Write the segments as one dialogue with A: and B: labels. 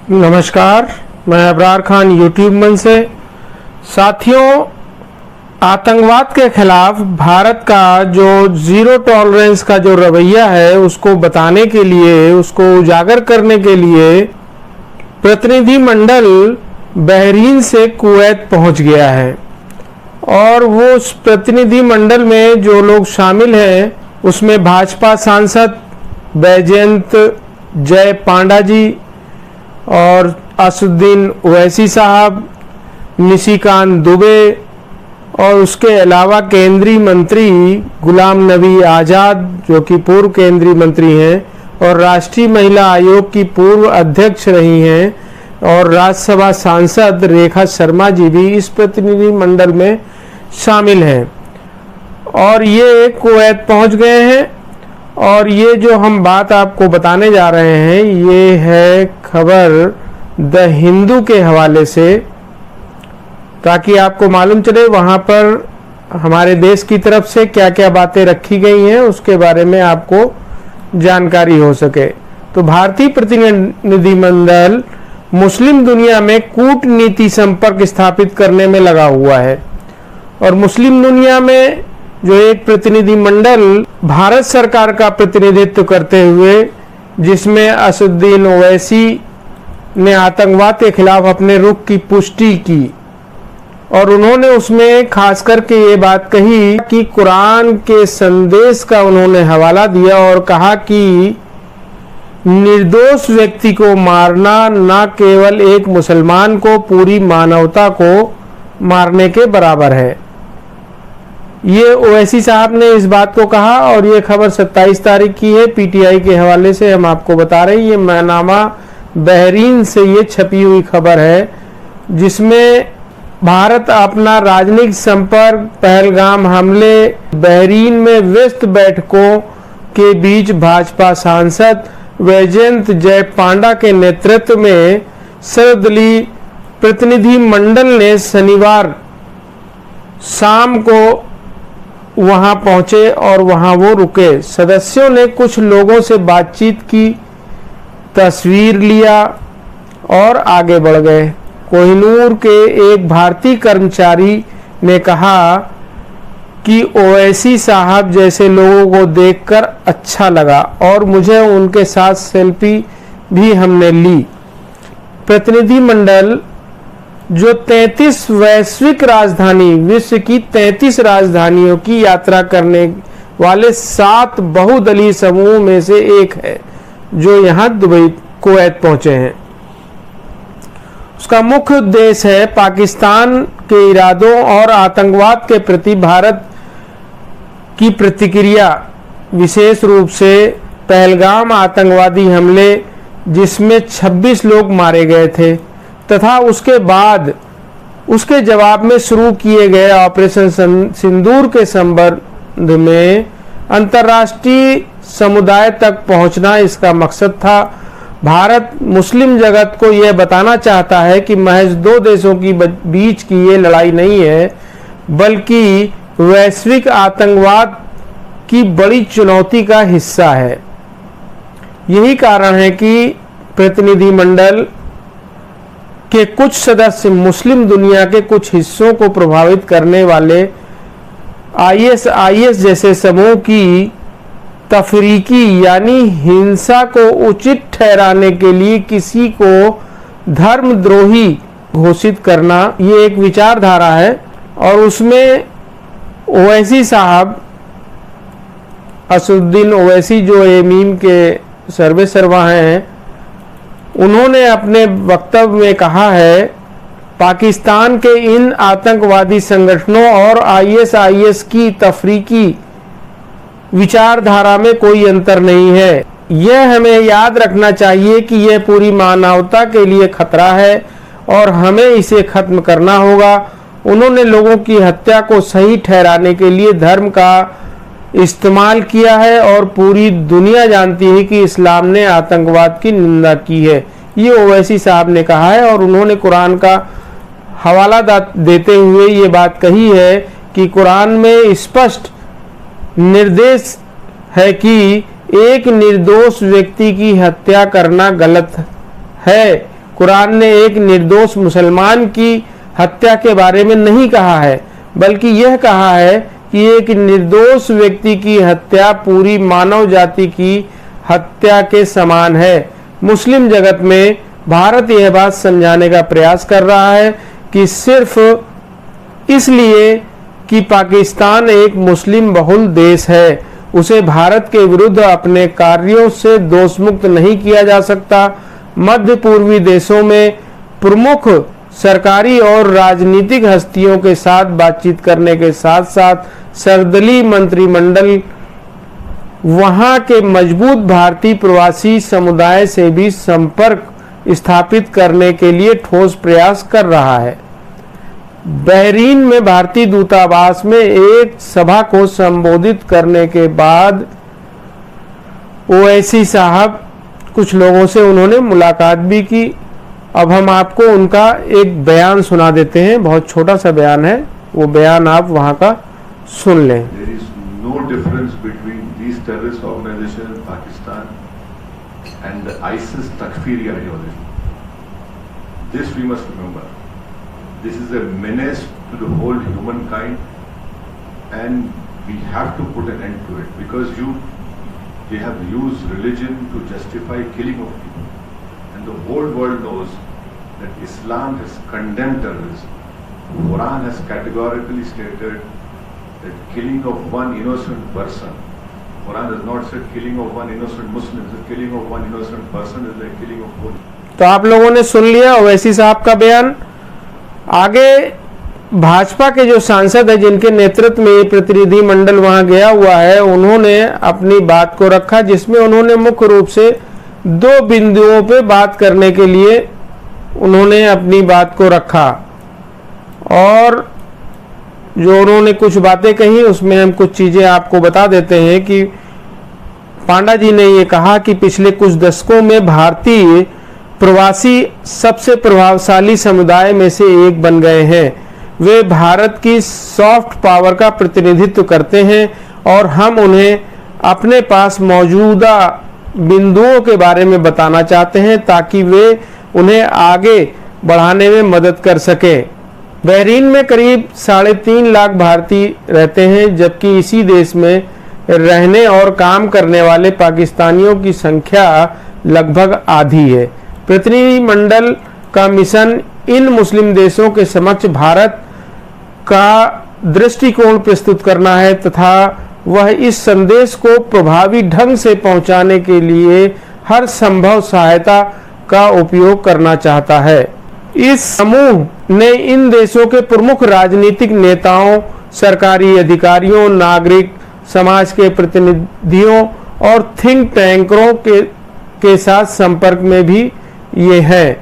A: नमस्कार, मैं अबरार खान यूट्यूब मंच से। साथियों, आतंकवाद के खिलाफ भारत का जो जीरो टॉलरेंस का जो रवैया है उसको बताने के लिए, उसको उजागर करने के लिए प्रतिनिधि मंडल बहरीन से कुवैत पहुंच गया है। और वो उस प्रतिनिधि मंडल में जो लोग शामिल हैं उसमें भाजपा सांसद बैजयंत जय पांडा जी और असुद्दीन ओवैसी साहब, निशिकांत दुबे और उसके अलावा केंद्रीय मंत्री गुलाम नबी आज़ाद जो कि पूर्व केंद्रीय मंत्री हैं और राष्ट्रीय महिला आयोग की पूर्व अध्यक्ष रही हैं, और राज्यसभा सांसद रेखा शर्मा जी भी इस प्रतिनिधि मंडल में शामिल हैं। और ये कुवैत पहुंच गए हैं। और ये जो हम बात आपको बताने जा रहे हैं ये है खबर द हिंदू के हवाले से, ताकि आपको मालूम चले वहाँ पर हमारे देश की तरफ से क्या क्या बातें रखी गई हैं, उसके बारे में आपको जानकारी हो सके। तो भारतीय प्रतिनिधिमंडल मुस्लिम दुनिया में कूटनीति संपर्क स्थापित करने में लगा हुआ है। और मुस्लिम दुनिया में जो एक प्रतिनिधि मंडल भारत सरकार का प्रतिनिधित्व करते हुए, जिसमें असुद्दीन ओवैसी ने आतंकवाद के खिलाफ अपने रुख की पुष्टि की, और उन्होंने उसमें खास करके ये बात कही कि कुरान के संदेश का उन्होंने हवाला दिया और कहा कि निर्दोष व्यक्ति को मारना न केवल एक मुसलमान को, पूरी मानवता को मारने के बराबर है। ये ओवैसी साहब ने इस बात को कहा और ये खबर 27 तारीख की है, पीटीआई के हवाले से हम आपको बता रहे हैं। ये मैनामा बहरीन से ये छपी हुई खबर है, जिसमें भारत अपना राजनीतिक संपर्क, पहलगाम हमले, बहरीन में व्यस्त बैठकों के बीच भाजपा सांसद बैजयंत जय पांडा के नेतृत्व में सर्वदलीय प्रतिनिधि मंडल ने शनिवार शाम को वहां पहुंचे और वहां वो रुके। सदस्यों ने कुछ लोगों से बातचीत की, तस्वीर लिया और आगे बढ़ गए। कोहिनूर के एक भारतीय कर्मचारी ने कहा कि ओवैसी साहब जैसे लोगों को देखकर अच्छा लगा और मुझे उनके साथ सेल्फी भी हमने ली। प्रतिनिधि मंडल जो 33 वैश्विक राजधानी, विश्व की 33 राजधानियों की यात्रा करने वाले 7 बहुदलीय समूह में से एक है, जो यहाँ दुबई कुवैत पहुंचे हैं। उसका मुख्य उद्देश्य है पाकिस्तान के इरादों और आतंकवाद के प्रति भारत की प्रतिक्रिया, विशेष रूप से पहलगाम आतंकवादी हमले जिसमें 26 लोग मारे गए थे, तथा उसके बाद उसके जवाब में शुरू किए गए ऑपरेशन सिंदूर के संबंध में अंतर्राष्ट्रीय समुदाय तक पहुंचना इसका मकसद था। भारत मुस्लिम जगत को यह बताना चाहता है कि महज 2 देशों की बीच की ये लड़ाई नहीं है, बल्कि वैश्विक आतंकवाद की बड़ी चुनौती का हिस्सा है। यही कारण है कि प्रतिनिधि मंडल के कुछ सदस्य मुस्लिम दुनिया के कुछ हिस्सों को प्रभावित करने वाले आईएस जैसे समूह की तफरीकी यानी हिंसा को उचित ठहराने के लिए किसी को धर्मद्रोही घोषित करना, ये एक विचारधारा है। और उसमें ओवैसी साहब, असुद्दीन ओवैसी जो एमीम के सर्वेसर्वा हैं, उन्होंने अपने वक्तव्य में कहा है पाकिस्तान के इन आतंकवादी संगठनों और आईएस की तफरीकी विचारधारा में कोई अंतर नहीं है। यह हमें याद रखना चाहिए कि यह पूरी मानवता के लिए खतरा है और हमें इसे खत्म करना होगा। उन्होंने लोगों की हत्या को सही ठहराने के लिए धर्म का इस्तेमाल किया है और पूरी दुनिया जानती है कि इस्लाम ने आतंकवाद की निंदा की है, ये ओवैसी साहब ने कहा है। और उन्होंने कुरान का हवाला देते हुए ये बात कही है कि कुरान में स्पष्ट निर्देश है कि एक निर्दोष व्यक्ति की हत्या करना गलत है कुरान ने एक निर्दोष मुसलमान की हत्या के बारे में नहीं कहा है, बल्कि यह कहा है कि एक निर्दोष व्यक्ति की हत्या पूरी मानव जाति की हत्या के समान है। मुस्लिम जगत में भारत यह बात समझाने का प्रयास कर रहा है कि सिर्फ इसलिए कि पाकिस्तान एक मुस्लिम बहुल देश है, उसे भारत के विरुद्ध अपने कार्यों से दोषमुक्त नहीं किया जा सकता। मध्य पूर्वी देशों में प्रमुख सरकारी और राजनीतिक हस्तियों के साथ बातचीत करने के साथ साथ सर्वदलीय मंत्रिमंडल वहां के मजबूत भारतीय प्रवासी समुदाय से भी संपर्क स्थापित करने के लिए ठोस प्रयास कर रहा है। बहरीन में भारतीय दूतावास में एक सभा को संबोधित करने के बाद ओवैसी साहब कुछ लोगों से उन्होंने मुलाकात भी की। अब हम आपको उनका एक बयान सुना देते हैं, बहुत छोटा सा बयान है, वो बयान आप वहां का सुन लें।
B: There is no difference between these terrorist organizations in Pakistan and the ISIS Takfiri ideology. This we must remember. This is a menace to the whole humankind, and we have to put an end to it because they have used religion to justify killing of people, and the whole world knows that Islam has condemned terrorism. Quran has categorically stated that killing of one innocent person, Quran has not said killing of one innocent Muslim, the killing of one innocent person is like killing of one.
A: तो आप लोगों ने सुन लिया ओवैसी साहब का बयान। आगे भाजपा के जो सांसद है जिनके नेतृत्व में ये प्रतिनिधि मंडल वहां गया हुआ है, उन्होंने अपनी बात को रखा, जिसमें उन्होंने मुख्य रूप से दो बिंदुओं पे बात करने के लिए उन्होंने अपनी बात को रखा, और जो उन्होंने कुछ बातें कही उसमें हम कुछ चीजें आपको बता देते हैं कि पांडा जी ने ये कहा कि पिछले कुछ दशकों में भारतीय प्रवासी सबसे प्रभावशाली समुदाय में से एक बन गए हैं। वे भारत की सॉफ्ट पावर का प्रतिनिधित्व करते हैं और हम उन्हें अपने पास मौजूदा बिंदुओं के बारे में बताना चाहते हैं ताकि वे उन्हें आगे बढ़ाने में मदद कर सकें। बहरीन में करीब 3.5 लाख भारतीय रहते हैं, जबकि इसी देश में रहने और काम करने वाले पाकिस्तानियों की संख्या लगभग आधी है। प्रतिनिधिमंडल का मिशन इन मुस्लिम देशों के समक्ष भारत का दृष्टिकोण प्रस्तुत करना है तथा वह इस संदेश को प्रभावी ढंग से पहुंचाने के लिए हर संभव सहायता का उपयोग करना चाहता है। इस समूह ने इन देशों के प्रमुख राजनीतिक नेताओं, सरकारी अधिकारियों, नागरिक समाज के प्रतिनिधियों और थिंक टैंकरों के साथ संपर्क में भी ये है।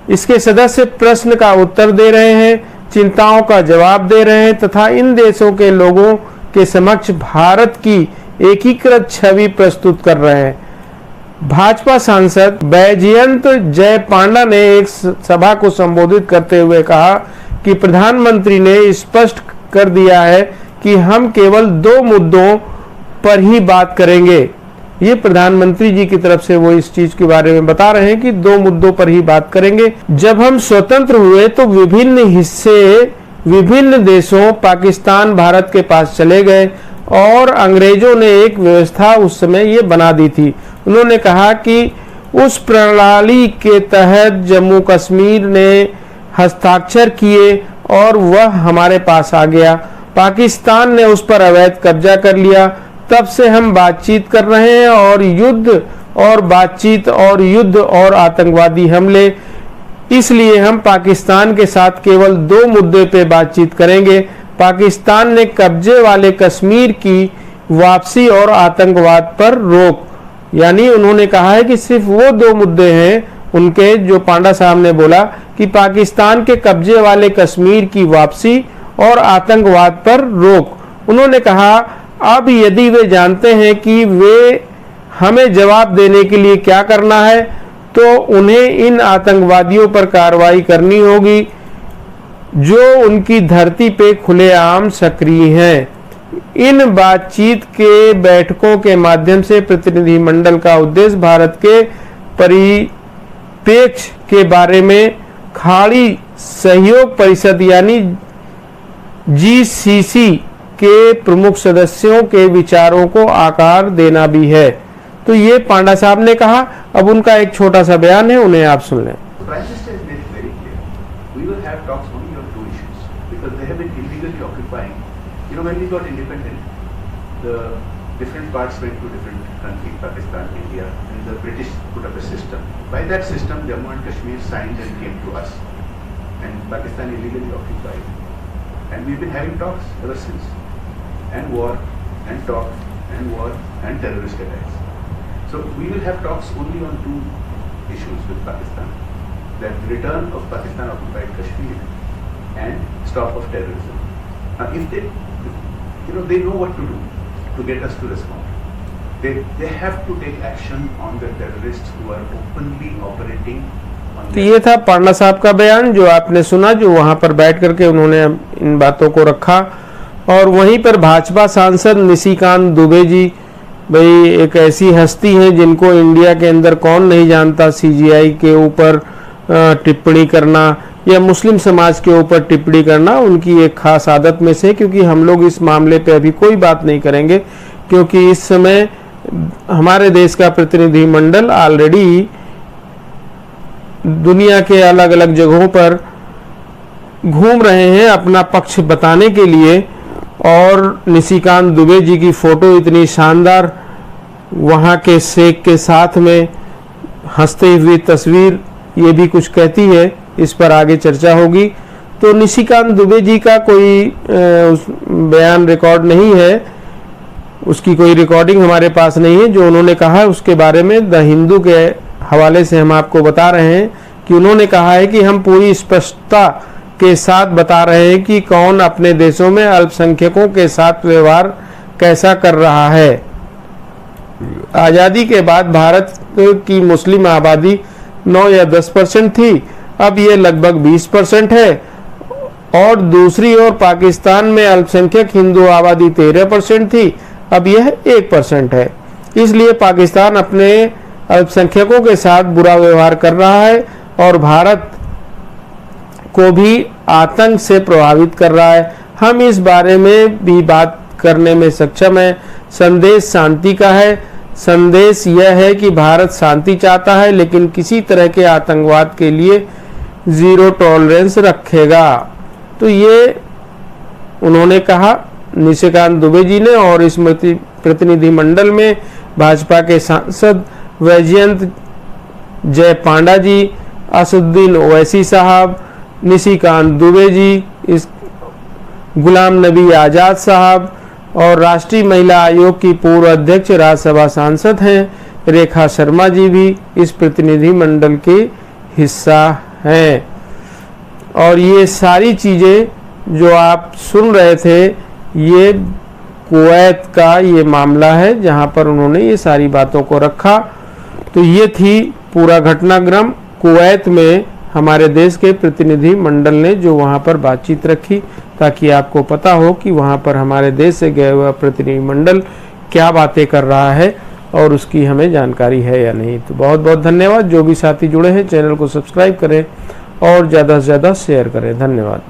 A: इसके सदस्य प्रश्न का उत्तर दे रहे हैं, चिंताओं का जवाब दे रहे हैं तथा इन देशों के लोगों के समक्ष भारत की एकीकृत छवि प्रस्तुत कर रहे हैं। भाजपा सांसद बैजयंत जय पांडा ने एक सभा को संबोधित करते हुए कहा कि प्रधानमंत्री ने स्पष्ट कर दिया है कि हम केवल 2 मुद्दों पर ही बात करेंगे। ये प्रधानमंत्री जी की तरफ से वो इस चीज के बारे में बता रहे हैं कि 2 मुद्दों पर ही बात करेंगे। जब हम स्वतंत्र हुए तो विभिन्न देशों पाकिस्तान, भारत के पास चले गए और अंग्रेजों ने एक व्यवस्था उस समय ये बना दी थी। उन्होंने कहा कि उस प्रणाली के तहत जम्मू कश्मीर ने हस्ताक्षर किए और वह हमारे पास आ गया। पाकिस्तान ने उस पर अवैध कब्जा कर लिया। तब से हम बातचीत कर रहे हैं और युद्ध और आतंकवादी हमले। इसलिए हम पाकिस्तान के साथ केवल 2 मुद्दे पे बातचीत करेंगे। पाकिस्तान ने कब्जे वाले कश्मीर की वापसी और आतंकवाद पर रोक। यानी उन्होंने कहा है कि सिर्फ वो 2 मुद्दे हैं उनके, जो पांडा साहब ने बोला कि पाकिस्तान के कब्जे वाले कश्मीर की वापसी और आतंकवाद पर रोक। उन्होंने कहा अब यदि वे जानते हैं कि वे हमें जवाब देने के लिए क्या करना है तो उन्हें इन आतंकवादियों पर कार्रवाई करनी होगी जो उनकी धरती पे खुलेआम सक्रिय हैं। इन बातचीत के बैठकों के माध्यम से प्रतिनिधिमंडल का उद्देश्य भारत के निरपेक्ष के बारे में खाड़ी सहयोग परिषद यानी जीसीसी के प्रमुख सदस्यों के विचारों को आकार देना भी है। तो ये पांडा साहब ने कहा। अब उनका एक छोटा सा बयान है, उन्हें आप सुन लें।
C: Prime Minister has made it very clear. We will have talks only on two issues because they have been illegally occupying. You know, when we got independent, the different parts went to different countries, Pakistan, India, and the British put up a system. By that system, Jammu and Kashmir signed and came to us, and Pakistan illegally occupied. And we've been having talks ever since, and war, and talk, and war, and terrorist attacks. So we will have talks only on two issues with Pakistan. That return of Pakistan occupied Kashmir and stop of terrorism. Now if they, they know what to do to get us to respond. They have to take action on the terrorists who are openly operating on
A: तो ये था पांडा साहब का बयान जो आपने सुना, जो वहां पर बैठ करके उन्होंने इन बातों को रखा। और वहीं पर भाजपा सांसद निशिकांत दुबे जी, भाई एक ऐसी हस्ती है जिनको इंडिया के अंदर कौन नहीं जानता। सीजीआई के ऊपर टिप्पणी करना या मुस्लिम समाज के ऊपर टिप्पणी करना उनकी एक खास आदत में से, क्योंकि हम लोग इस मामले पे अभी कोई बात नहीं करेंगे, क्योंकि इस समय हमारे देश का प्रतिनिधिमंडल ऑलरेडी दुनिया के अलग अलग जगहों पर घूम रहे हैं अपना पक्ष बताने के लिए। और निशिकांत दुबे जी की फोटो इतनी शानदार वहाँ के शेख के साथ में हंसते हुए तस्वीर, ये भी कुछ कहती है। इस पर आगे चर्चा होगी। तो निशिकांत दुबे जी का कोई बयान रिकॉर्ड नहीं है, उसकी कोई रिकॉर्डिंग हमारे पास नहीं है। जो उन्होंने कहा है उसके बारे में द हिंदू के हवाले से हम आपको बता रहे हैं कि उन्होंने कहा है कि हम पूरी स्पष्टता के साथ बता रहे हैं कि कौन अपने देशों में अल्पसंख्यकों के साथ व्यवहार कैसा कर रहा है। आज़ादी के बाद भारत की मुस्लिम आबादी 9 या 10% थी, अब ये लगभग 20% है। और दूसरी ओर पाकिस्तान में अल्पसंख्यक हिंदू आबादी 13% थी, अब यह 1% है। इसलिए पाकिस्तान अपने अल्पसंख्यकों के साथ बुरा व्यवहार कर रहा है और भारत को भी आतंक से प्रभावित कर रहा है। हम इस बारे में भी बात करने में सक्षम है। संदेश शांति का है। संदेश यह है कि भारत शांति चाहता है, लेकिन किसी तरह के आतंकवाद के लिए जीरो टॉलरेंस रखेगा। तो ये उन्होंने कहा निशिकांत दुबे जी ने। और इस प्रतिनिधिमंडल में भाजपा के सांसद वैजयंत जय पांडा जी, असदुद्दीन ओवैसी साहब, निशिकांत दुबे जी, इस गुलाम नबी आज़ाद साहब और राष्ट्रीय महिला आयोग की पूर्व अध्यक्ष राज्यसभा सांसद हैं रेखा शर्मा जी भी इस प्रतिनिधिमंडल के हिस्सा हैं। और ये सारी चीज़ें जो आप सुन रहे थे, ये कुवैत का ये मामला है जहां पर उन्होंने ये सारी बातों को रखा। तो ये थी पूरा घटनाक्रम। कुवैत में हमारे देश के प्रतिनिधि मंडल ने जो वहाँ पर बातचीत रखी, ताकि आपको पता हो कि वहाँ पर हमारे देश से गया हुआ प्रतिनिधि मंडल क्या बातें कर रहा है और उसकी हमें जानकारी है या नहीं। तो बहुत बहुत धन्यवाद। जो भी साथी जुड़े हैं चैनल को सब्सक्राइब करें और ज़्यादा से ज़्यादा शेयर करें। धन्यवाद।